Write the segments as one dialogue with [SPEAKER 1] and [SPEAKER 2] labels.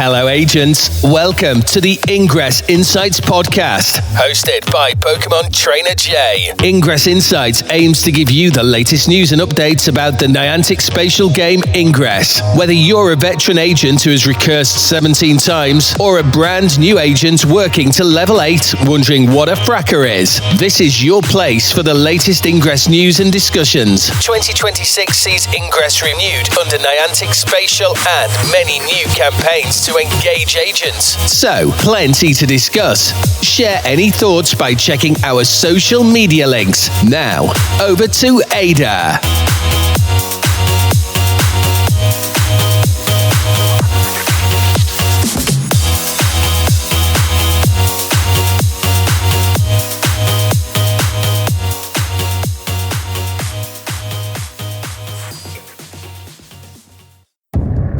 [SPEAKER 1] Hello, agents. Welcome to the Ingress Insights podcast, hosted by PkmnTrainerJ. Ingress Insights aims to give you the latest news and updates about the Niantic spatial game Ingress. Whether you're a veteran agent who has recursed 17 times or a brand new agent working to level 8, wondering what a fracker is, this is your place for the latest Ingress news and discussions. 2026 sees Ingress renewed under Niantic spatial and many new campaigns to engage agents. So, plenty to discuss. Share any thoughts by checking our social media links. Now, over to Ada.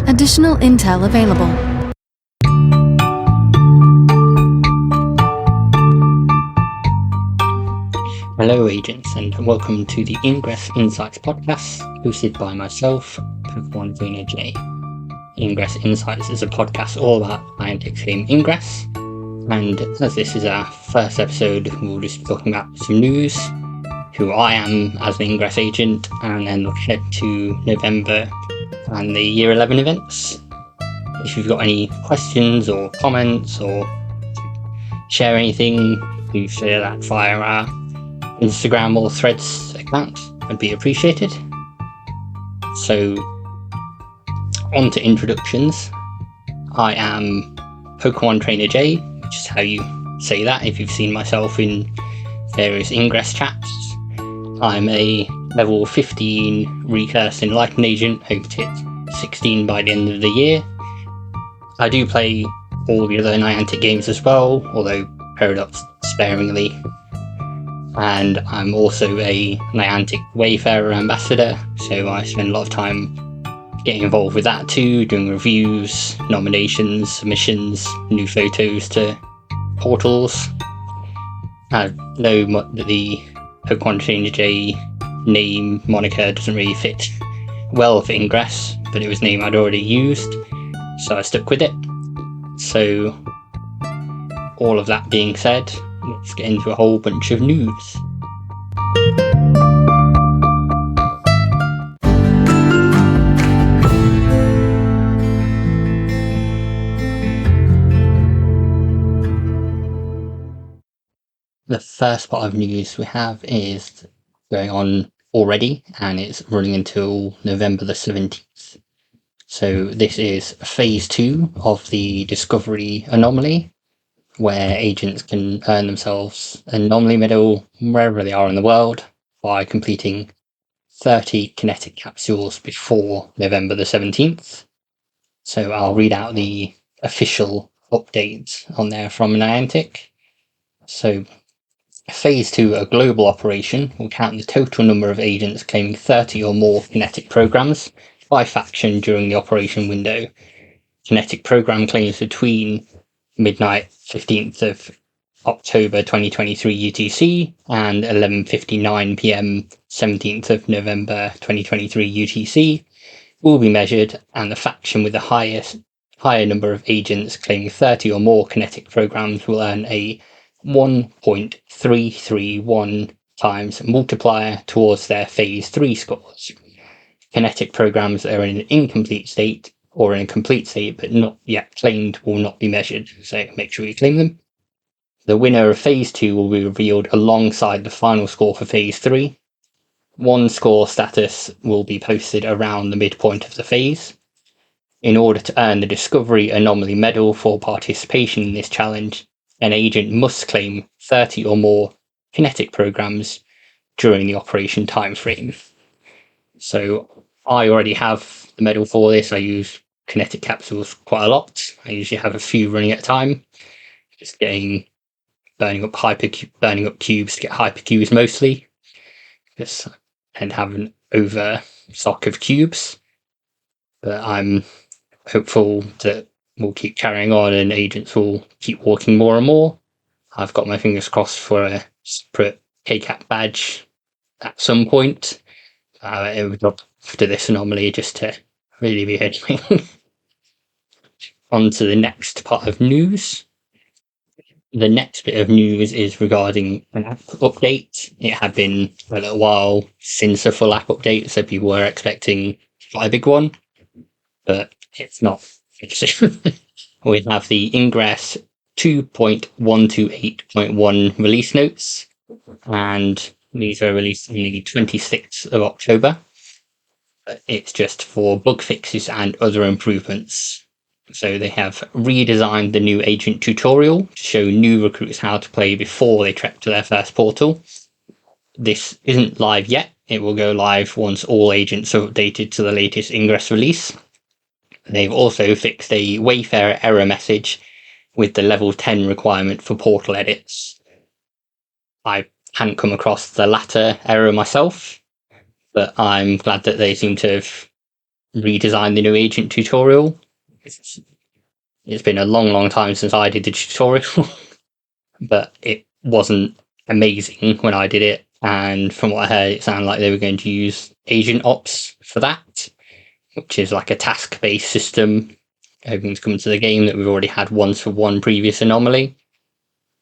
[SPEAKER 2] Additional intel available.
[SPEAKER 3] Hello agents, and welcome to the Ingress Insights podcast, hosted by myself, PkmnTrainerJ. Ingress Insights is a podcast all about Niantic's game Ingress, and as this is our first episode, we'll just be talking about some news, who I am as an Ingress agent, and then look ahead to November and the Year 11 events. If you've got any questions or comments or share anything, please share that via our Instagram or Threads account. Would be appreciated. So, on to introductions. I am PkmnTrainerJ, which is how you say that if you've seen myself in various Ingress chats. I'm a level 15 recurse Enlightened agent, hope to hit 16 by the end of the year. I do play all the other Niantic games as well, although Redux sparingly. And I'm also a Niantic Wayfarer ambassador, so I spend a lot of time getting involved with that too, doing reviews, nominations, submissions, new photos to portals. I know that the PkmnTrainerJ name moniker doesn't really fit well for Ingress, but it was a name I'd already used, so I stuck with it. So, all of that being said, let's get into a whole bunch of news. The first part of news we have is going on already, and it's running until November the 17th. So this is Phase 2 of the Discoverie anomaly, where agents can earn themselves an anomaly medal wherever they are in the world by completing 30 kinetic capsules before November the 17th. So I'll read out the official updates on there from Niantic. So Phase 2, a global operation, will count the total number of agents claiming 30 or more kinetic programs by faction during the operation window. Kinetic program claims between midnight 15th of October 2023 UTC and 11:59 PM 17th of November 2023 UTC will be measured, and the faction with the higher number of agents claiming 30 or more kinetic programs will earn a 1.331 times multiplier towards their Phase 3 scores. Kinetic programs that are in an incomplete state or in a complete state but not yet claimed will not be measured, so make sure you claim them. The winner of Phase 2 will be revealed alongside the final score for Phase 3. One score status will be posted around the midpoint of the phase. In order to earn the Discoverie Anomaly Medal for participation in this challenge, an agent must claim 30 or more kinetic programs during the operation timeframe. So I already have the medal for this. I use kinetic capsules quite a lot. I usually have a few running at a time, just burning up cubes to get hypercubes mostly. Just and have an over stock of cubes. But I'm hopeful that we'll keep carrying on and agents will keep working more and more. I've got my fingers crossed for a separate KCAP badge at some point. It would not after this anomaly just to really be heading. on to the next part of news. The next bit of news is regarding an app update. It had been a little while since a full app update, so people were expecting quite a big one, but it's not. We have the Ingress 2.128.1 release notes, and these are released on the 26th of October. It's just for bug fixes and other improvements. So they have redesigned the new agent tutorial to show new recruits how to play before they trek to their first portal. This isn't live yet. It will go live once all agents are updated to the latest Ingress release. They've also fixed a Wayfarer error message with the level 10 requirement for portal edits. I hadn't come across the latter error myself, but I'm glad that they seem to have redesigned the new agent tutorial. It's been a long time since I did the tutorial, but it wasn't amazing when I did it. And from what I heard, it sounded like they were going to use agent ops for that, which is like a task-based system hoping to come into the game that we've already had once for one previous anomaly.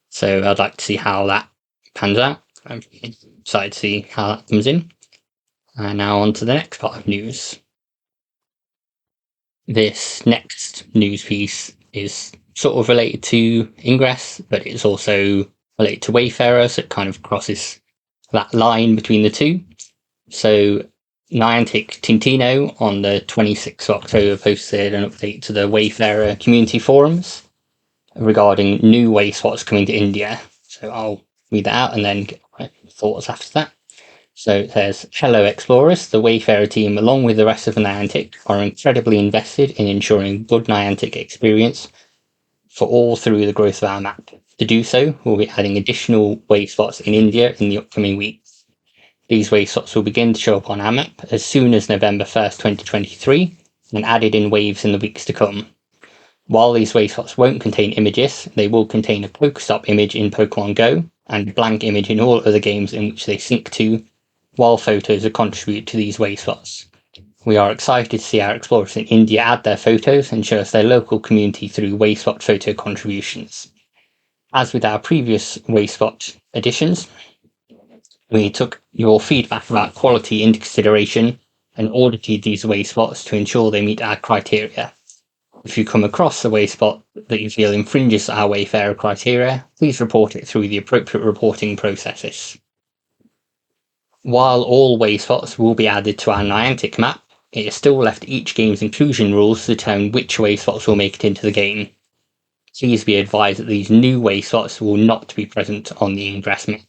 [SPEAKER 3] So I'd like to see how that pans out. I'm excited to see how that comes in. And now on to the next part of news. This next news piece is sort of related to Ingress, but it's also related to Wayfarer, so it kind of crosses that line between the two. So Niantic Tintino on the 26th of October posted an update to the Wayfarer community forums regarding new way spots coming to India. So I'll read that out and then get my thoughts after that. So it says, "Hello Explorers, the Wayfarer team along with the rest of Niantic are incredibly invested in ensuring good Niantic experience for all through the growth of our map. To do so, we'll be adding additional way spots in India in the upcoming weeks. These way spots will begin to show up on our map as soon as November 1st, 2023, and added in waves in the weeks to come. While these way spots won't contain images, they will contain a Pokestop image in Pokemon Go and a blank image in all other games in which they sync to, while photos are contribute to these way spots. We are excited to see our explorers in India add their photos and show us their local community through way spot photo contributions. As with our previous way spot additions, we took your feedback about quality into consideration and audited these way spots to ensure they meet our criteria. If you come across a way spot that you feel infringes our Wayfarer criteria, please report it through the appropriate reporting processes. While all way spots will be added to our Niantic map, it is still left each game's inclusion rules to determine which way spots will make it into the game. Please be advised that these new way spots will not be present on the Ingress map.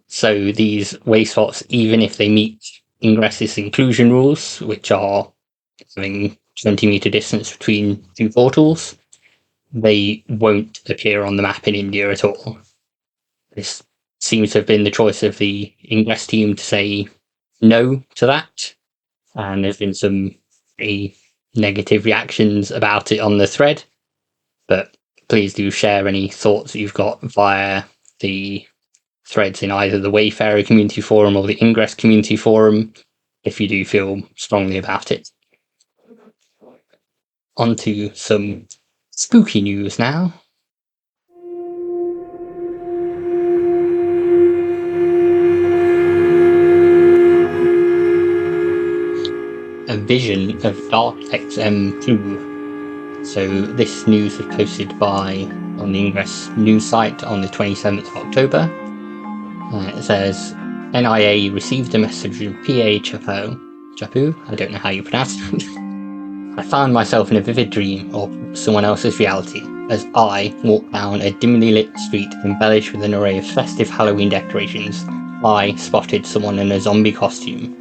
[SPEAKER 3] So these way spots, even if they meet Ingress's inclusion rules, which are having 20-meter distance between two portals, they won't appear on the map in India at all. This seems to have been the choice of the Ingress team to say no to that, and there's been some pretty negative reactions about it on the thread, but please do share any thoughts that you've got via the threads in either the Wayfarer community forum or the Ingress community forum if you do feel strongly about it. On to some spooky news now. A vision of dark XM Klue. So this news was posted on the Ingress news site on the 27th of October. It says, NIA received a message from PA Chapu, I don't know how you pronounce it. I found myself in a vivid dream or someone else's reality as I walked down a dimly lit street embellished with an array of festive Halloween decorations. I spotted someone in a zombie costume.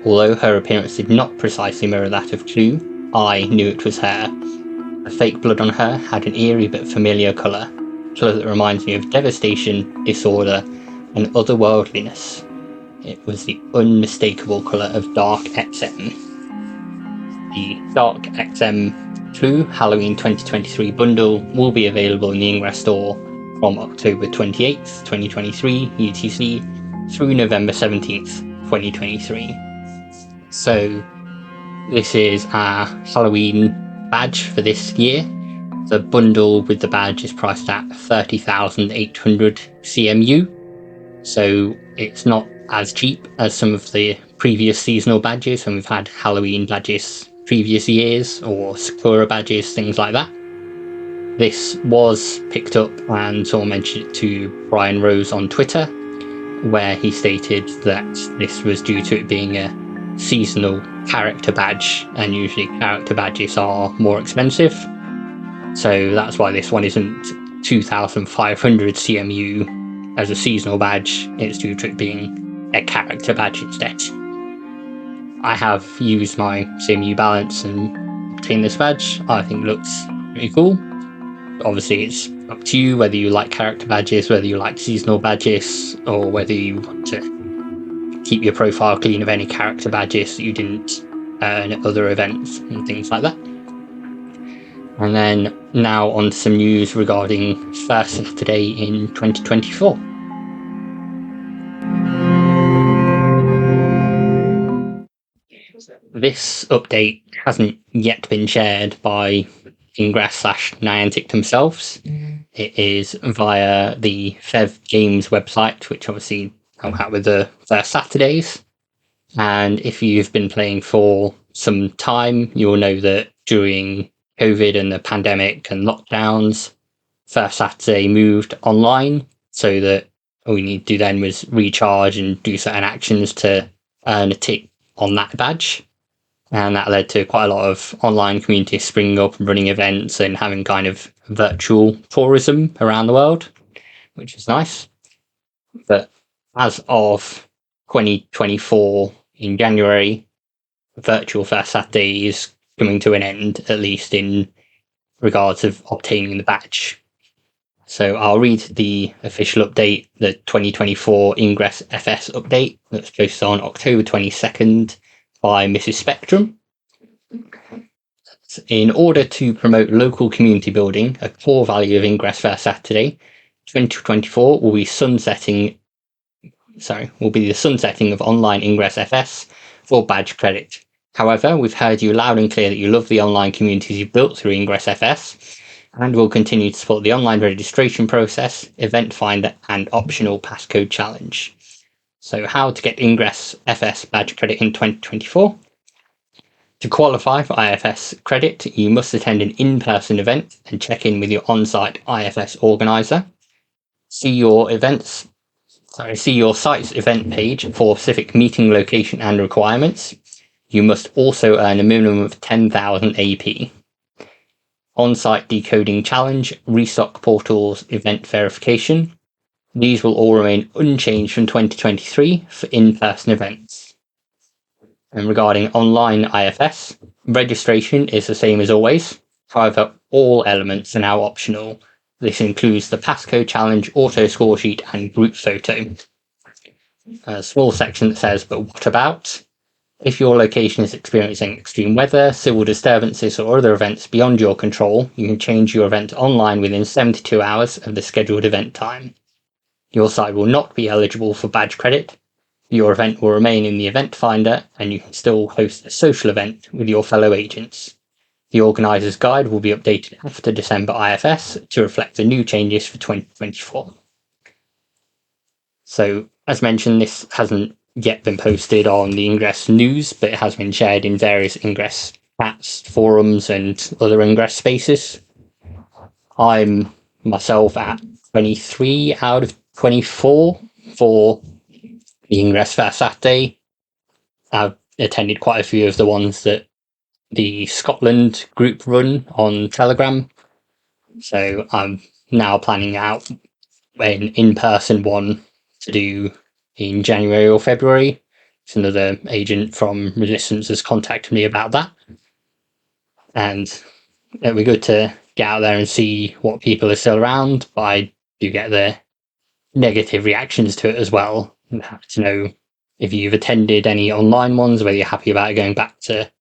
[SPEAKER 3] Although her appearance did not precisely mirror that of Klue, I knew it was her. The fake blood on her had an eerie but familiar colour that reminds me of devastation, disorder, and otherworldliness. It was the unmistakable colour of Dark XM. The Dark XM Klue Halloween 2023 bundle will be available in the Ingress store from October 28th, 2023 UTC through November 17th, 2023. So this is our Halloween badge for this year. The bundle with the badge is priced at 30,800 CMU, so it's not as cheap as some of the previous seasonal badges, and we've had Halloween badges previous years, or Sakura badges, things like that. This was picked up and someone mentioned it to Brian Rose on Twitter, where he stated that this was due to it being a seasonal character badge, and usually character badges are more expensive. So that's why this one isn't 2,500 CMU as a seasonal badge. It's due to it being a character badge instead. I have used my CMU balance and obtained this badge. I think it looks pretty cool. Obviously, it's up to you whether you like character badges, whether you like seasonal badges, or whether you want to keep your profile clean of any character badges that you didn't earn at other events and things like that. And then now on to some news regarding First Saturday in 2024. This update hasn't yet been shared by Ingress/Niantic themselves. It is via the Fev Games website, which obviously help out with the First Saturdays. And if you've been playing for some time, you'll know that during COVID and the pandemic and lockdowns, First Saturday moved online, so that all we need to do then was recharge and do certain actions to earn a tick on that badge. And that led to quite a lot of online communities springing up and running events and having kind of virtual tourism around the world, which is nice. But as of 2024 in January, virtual First Saturday is coming to an end, at least in regards of obtaining the badge. So I'll read the official update, the 2024 Ingress FS update that's posted on October 22nd by Mrs. Spectrum. In order to promote local community building, a core value of Ingress First Saturday, 2024 will be the sunsetting of online Ingress FS for badge credit. However, we've heard you loud and clear that you love the online communities you've built through Ingress FS, and will continue to support the online registration process, event finder, and optional passcode challenge. So how to get Ingress FS badge credit in 2024? To qualify for IFS credit, you must attend an in-person event and check in with your on-site IFS organizer. See your site's event page for specific meeting location and requirements. You must also earn a minimum of 10,000 AP. On-site decoding challenge, restock portals, event verification. These will all remain unchanged from 2023 for in-person events. And regarding online IFS, registration is the same as always. However, all elements are now optional. This includes the passcode challenge, auto score sheet, and group photo. A small section that says, but what about? If your location is experiencing extreme weather, civil disturbances, or other events beyond your control, you can change your event online within 72 hours of the scheduled event time. Your site will not be eligible for badge credit. Your event will remain in the event finder, and you can still host a social event with your fellow agents. The organizer's guide will be updated after December IFS to reflect the new changes for 2024. So, as mentioned, this hasn't yet been posted on the Ingress news, but it has been shared in various Ingress chats, forums, and other Ingress spaces. I'm myself at 23 out of 24 for the Ingress First Saturday. I've attended quite a few of the ones that the Scotland group run on Telegram. So I'm now planning out an in-person one to do in January or February. So another agent from Resistance has contacted me about that. And it'll be good to get out there and see what people are still around, but I do get the negative reactions to it as well. I'm happy to know if you've attended any online ones, whether you're happy about going back to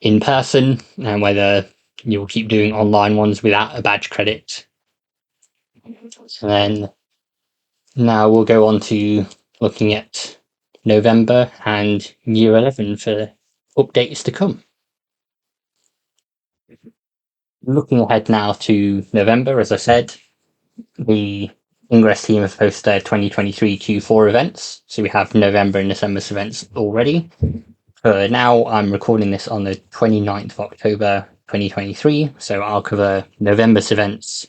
[SPEAKER 3] in person, and whether you'll keep doing online ones without a badge credit. And then now we'll go on to looking at November and Year 11 for updates to come. Looking ahead now to November, as I said, the Ingress team have posted their 2023 Q4 events. So we have November and December's events already. For now, I'm recording this on the 29th of October 2023. So I'll cover November's events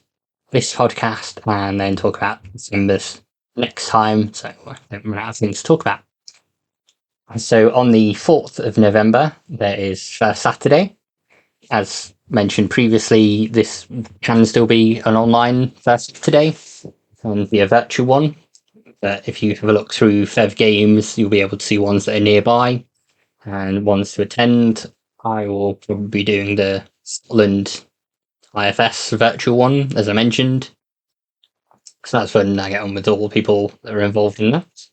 [SPEAKER 3] this podcast and then talk about December's next time. So I don't run out of things to talk about. So on the 4th of November, there is First Saturday. As mentioned previously, this can still be an online First Saturday and be a virtual one. But if you have a look through Fev Games, you'll be able to see ones that are nearby and ones to attend. I will probably be doing the Scotland IFS virtual one, as I mentioned. So that's when I get on with all the people that are involved in that.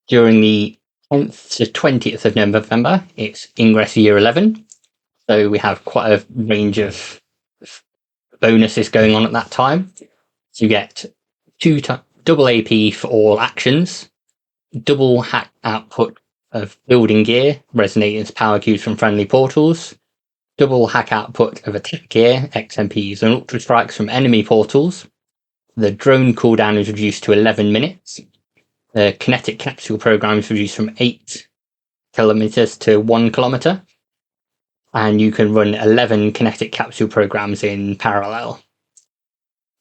[SPEAKER 3] During the 10th to 20th of November, it's Ingress Year 11. So we have quite a range of bonuses going on at that time. So you get double AP for all actions, double hack output of building gear, resonators, power cubes from friendly portals, double hack output of attack gear, XMPs and ultra strikes from enemy portals. The drone cooldown is reduced to 11 minutes. The kinetic capsule program is reduced from 8 kilometers to 1 kilometer. And you can run 11 kinetic capsule programs in parallel.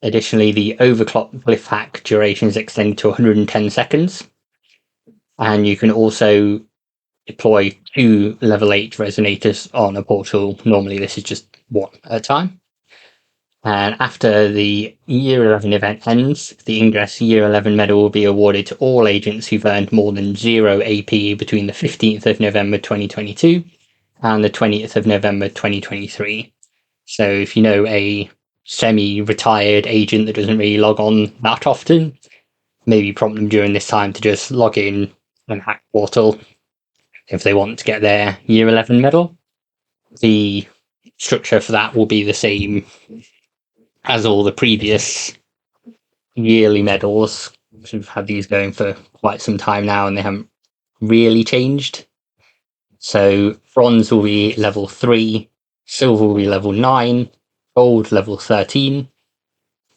[SPEAKER 3] Additionally, the overclock glyph hack duration is extended to 110 seconds. And you can also deploy 2 level 8 resonators on a portal. Normally this is just 1 at a time. And after the Year 11 event ends, the Ingress Year 11 medal will be awarded to all agents who've earned more than 0 AP between the 15th of November 2022 and the 20th of November 2023. So if you know a semi-retired agent that doesn't really log on that often, maybe prompt them during this time to just log in and hack portal if they want to get their Year 11 medal. The structure for that will be the same as all the previous yearly medals. We've had these going for quite some time now and they haven't really changed. So bronze will be level 3, silver will be level 9, gold level 13,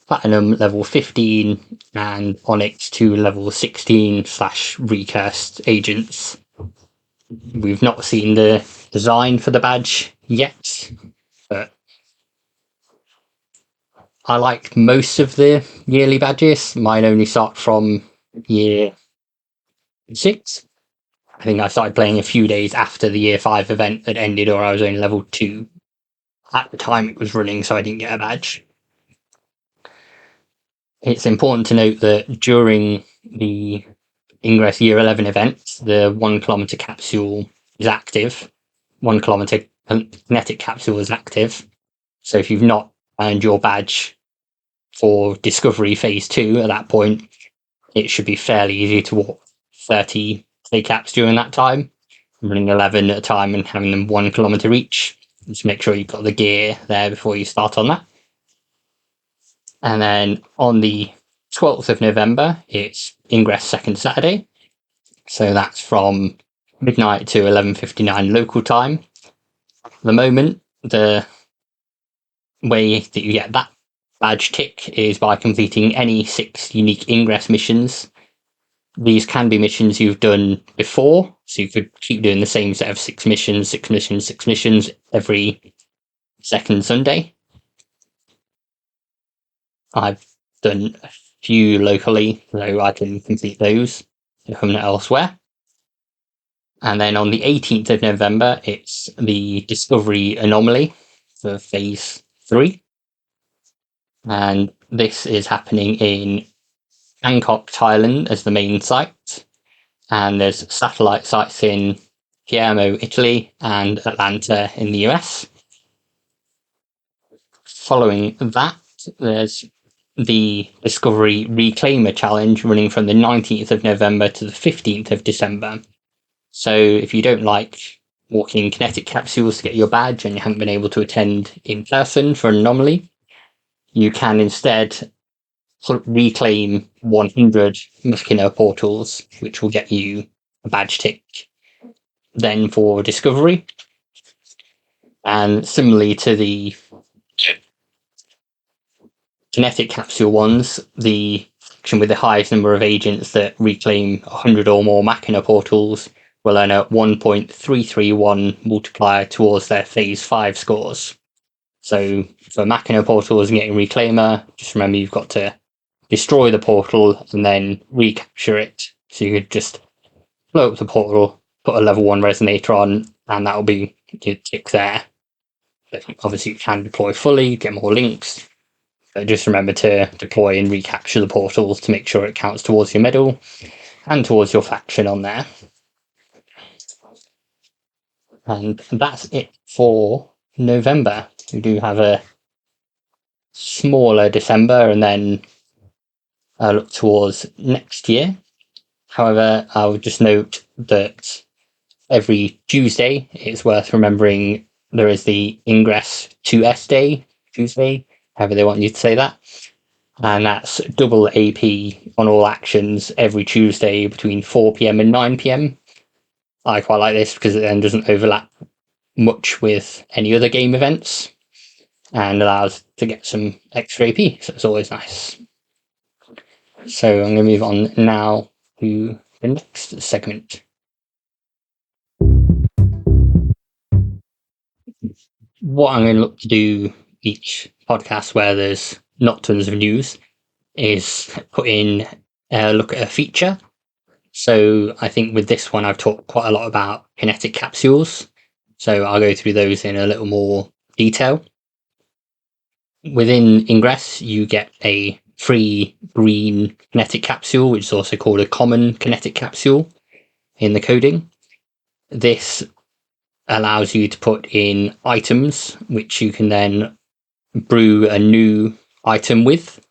[SPEAKER 3] platinum level 15, and onyx to level 16 / recursed agents. We've not seen the design for the badge yet, but I like most of the yearly badges. Mine only start from year 6. I think I started playing a few days after the year 5 event had ended, or I was only level 2 at the time it was running, so I didn't get a badge. It's important to note that during the Ingress Year 11 event, the 1 kilometer capsule is active. 1 kilometer kinetic capsule is active. So if you've not earned your badge for Discoverie Phase 2 at that point, it should be fairly easy to walk 30 K-caps during that time, running 11 at a time and having them 1 kilometer each. Just make sure you've got the gear there before you start on that. And then on the 12th of November, it's Ingress Second Saturday. So that's from midnight to 11:59 local time. At the moment, the way that you get that badge tick is by completing any 6 unique Ingress missions. These can be missions you've done before, so you could keep doing the same set of 6 missions every second Sunday. I've done a few locally, so I can complete those if I'm not elsewhere. And then on the 18th of November, it's the Discovery Anomaly for Phase 3. And this is happening in Bangkok, Thailand as the main site. And there's satellite sites in Palermo, Italy, and Atlanta in the US. Following that, there's the Discovery Reclaimer Challenge running from the 19th of November to the 15th of December. So if you don't like walking kinetic capsules to get your badge and you haven't been able to attend in person for an anomaly, you can instead reclaim 100 Machina portals, which will get you a badge tick then for Discovery. And similarly to the kinetic capsule ones, the section with the highest number of agents that reclaim 100 or more Machina portals will earn a 1.331 multiplier towards their Phase 5 scores. So for Machina portals and getting Reclaimer, just remember you've got to destroy the portal and then recapture it. So you could just blow up the portal, put a level 1 resonator on, and that'll be your tick there. But obviously you can deploy fully, get more links. But just remember to deploy and recapture the portals to make sure it counts towards your medal and towards your faction on there. And that's it for November. We do have a smaller December and then look towards next year. However, I would just note that every Tuesday it's worth remembering there is the Ingress 2S Day, Tuesday, however they want you to say that. And that's double AP on all actions every Tuesday between 4 PM and 9 PM. I quite like this because it then doesn't overlap much with any other game events and allows to get some extra AP, so it's always nice. So I'm going to move on now to the next segment. What I'm going to look to do each podcast where there's not tons of news is put in a look at a feature. So I think with this one, I've talked quite a lot about kinetic capsules. So I'll go through those in a little more detail. Within Ingress, you get a free green kinetic capsule, which is also called a common kinetic capsule in the coding. This allows you to put in items, which you can then brew a new item with.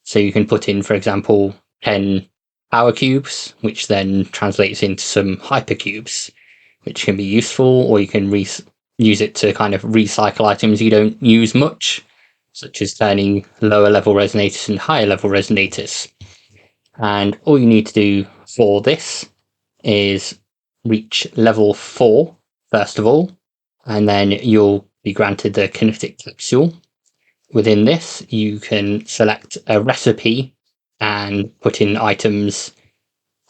[SPEAKER 3] So you can put in, for example, 10 power cubes, which then translates into some hypercubes, which can be useful, or you can use it to kind of recycle items you don't use much, such as turning lower level resonators into higher level resonators. And all you need to do for this is reach level 4, first of all, and then you'll be granted the kinetic capsule. Within this, you can select a recipe and put in items,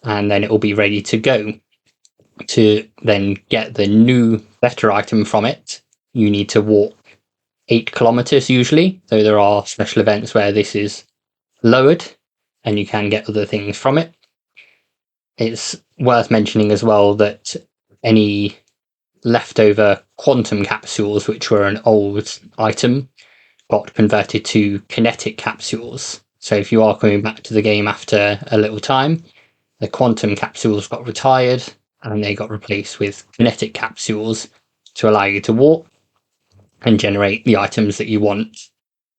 [SPEAKER 3] and then it will be ready to go. To then get the new, better item from it, you need to walk 8 kilometers usually, though there are special events where this is lowered and you can get other things from it. It's worth mentioning as well that any leftover quantum capsules, which were an old item, got converted to kinetic capsules. So if you are coming back to the game after a little time, the quantum capsules got retired and they got replaced with kinetic capsules to allow you to walk and generate the items that you want.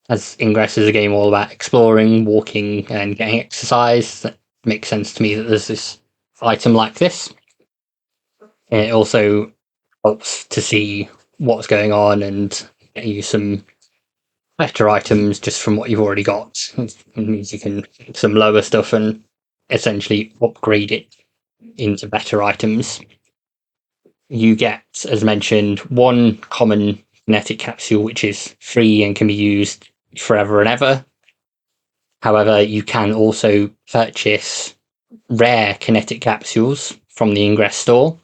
[SPEAKER 3] As Ingress is a game all about exploring, walking, and getting exercise, that makes sense to me that there's this item like this. And it also helps to see what's going on and get you some better items just from what you've already got. It means you can get some lower stuff and essentially upgrade it into better items. You get, as mentioned, one common kinetic capsule, which is free and can be used forever and ever. However, you can also purchase rare kinetic capsules from the Ingress store,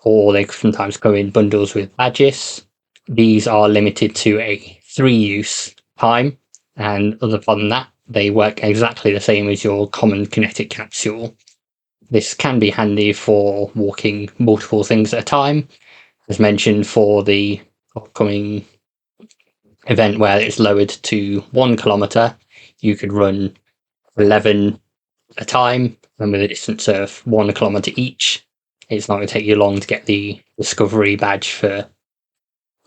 [SPEAKER 3] or they sometimes come in bundles with badges. These are limited to a 3-use time, and other than that, they work exactly the same as your common kinetic capsule. This can be handy for walking multiple things at a time. As mentioned, for the upcoming event where it's lowered to 1 kilometer, you could run 11 at a time, and with a distance of 1 kilometer each. It's not going to take you long to get the Discoverie badge for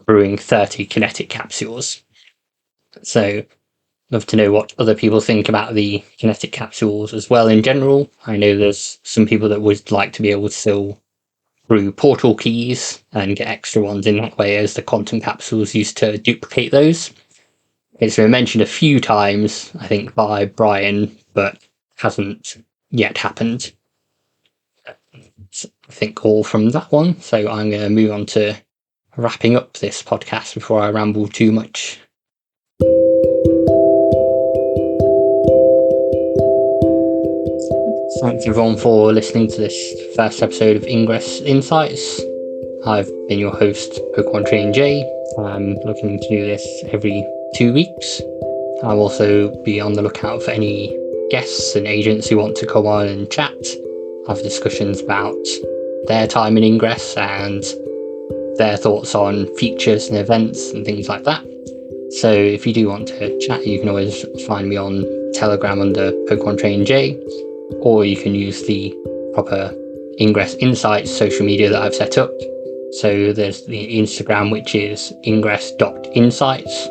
[SPEAKER 3] brewing 30 kinetic capsules. So, love to know what other people think about the kinetic capsules as well in general. I know there's some people that would like to be able to still brew portal keys and get extra ones in that way, as the quantum capsules used to duplicate those. It's been mentioned a few times, I think, by Brian, but hasn't yet happened. I think all from that one. So I'm going to move on to wrapping up this podcast before I ramble too much. Thanks everyone for listening to this first episode of Ingress Insights. I've been your host, PkmnTrainerJ. I'm looking to do this every 2 weeks. I'll also be on the lookout for any guests and agents who want to come on and chat, have discussions about their time in Ingress and their thoughts on features and events and things like that. So if you do want to chat, you can always find me on Telegram under PkmnTrainerJ, or you can use the proper Ingress Insights social media that I've set up. So there's the Instagram, which is ingress.insights,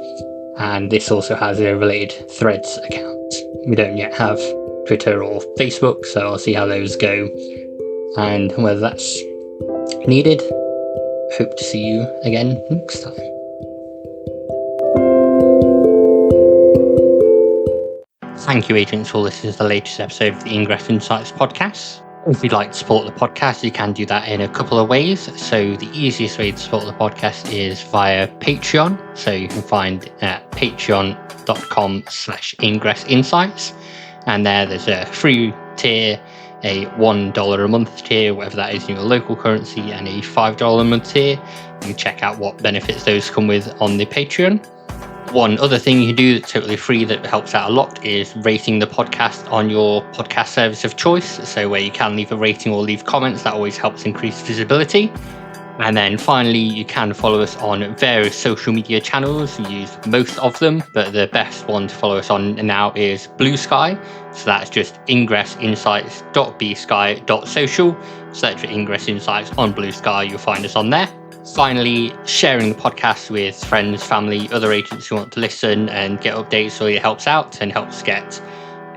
[SPEAKER 3] and this also has a related Threads account. We don't yet have Twitter or Facebook, so I'll see how those go and whether that's needed. Hope to see you again next time. Thank you, agents, for listening to the latest episode of the Ingress Insights podcast. If you'd like to support the podcast, you can do that in a couple of ways. So the easiest way to support the podcast is via Patreon. So you can find at patreon.com/Ingress Insights. And there's a free tier, a $1 a month tier, whatever that is in your local currency, and a $5 a month tier. You can check out what benefits those come with on the Patreon. One other thing you can do that's totally free that helps out a lot is rating the podcast on your podcast service of choice. So where you can leave a rating or leave comments, that always helps increase visibility. And then finally, you can follow us on various social media channels. We use most of them, but the best one to follow us on now is Blue Sky. So that's just ingressinsights.bsky.social. Search for Ingress Insights on Blue Sky, you'll find us on there. Finally, sharing the podcast with friends, family, other agents who want to listen and get updates really helps out and helps get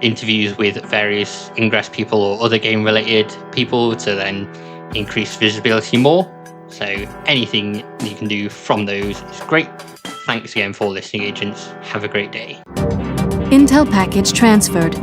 [SPEAKER 3] interviews with various Ingress people or other game-related people to then increase visibility more. So anything you can do from those is great. Thanks again for listening, agents. Have a great day.
[SPEAKER 2] Intel package transferred.